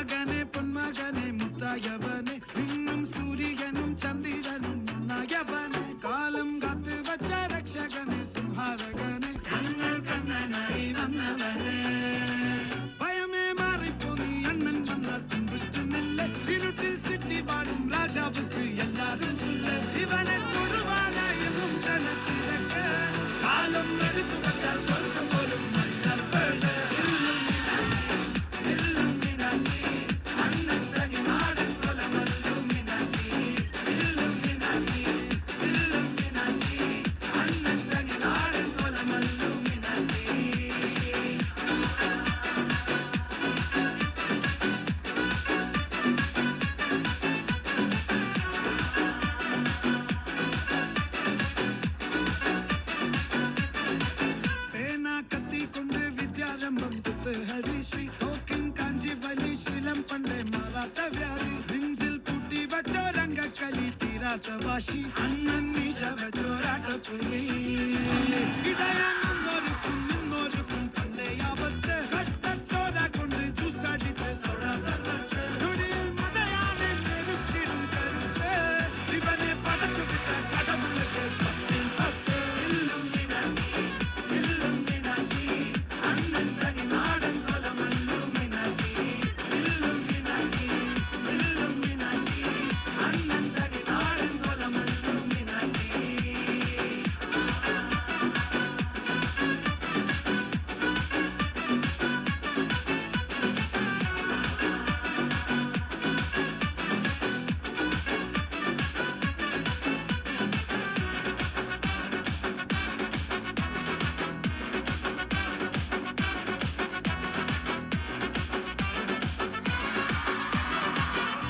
മകനെ പൊന്മകനെ മുത്തായവനെ നിന്നും സൂര്യനും ചന്ദ്രനും ഒന്നായവനെ കാലം കാത്ത് വച്ച രക്ഷകനെ സംഹാരകനെ ഞങ്ങൾ കണ്ണനായി വന്നവനെ ഭയമേ മാറിപ്പോ നീ അണ്ണൻ വന്നാൽ തുമ്പുന്നില്ല ഇരുട്ടിൽ സിറ്റി വാഴും രാജാവുക്ക് എല്ലാരും സുല്ല ഇവനെ തൊടുവാനായും ജനത്തിരക്ക് കാലം എടുത്തു വച്ചാൽ സ്വർഗം പോലും ഹരിശ്രീ തോക്കിൻ കാഞ്ചി വലി ശീലം പണ്ടേ മാറാത്ത വ്യാധി നെഞ്ചിൽ പൂട്ടി വച്ചോ രംഗക്കലി തീരാത്ത വാശി അണ്ണൻ മീശ വച്ചോരാട്ട പുലി ഇടയാങ്ങുന്നൊരു കുഞ്ഞു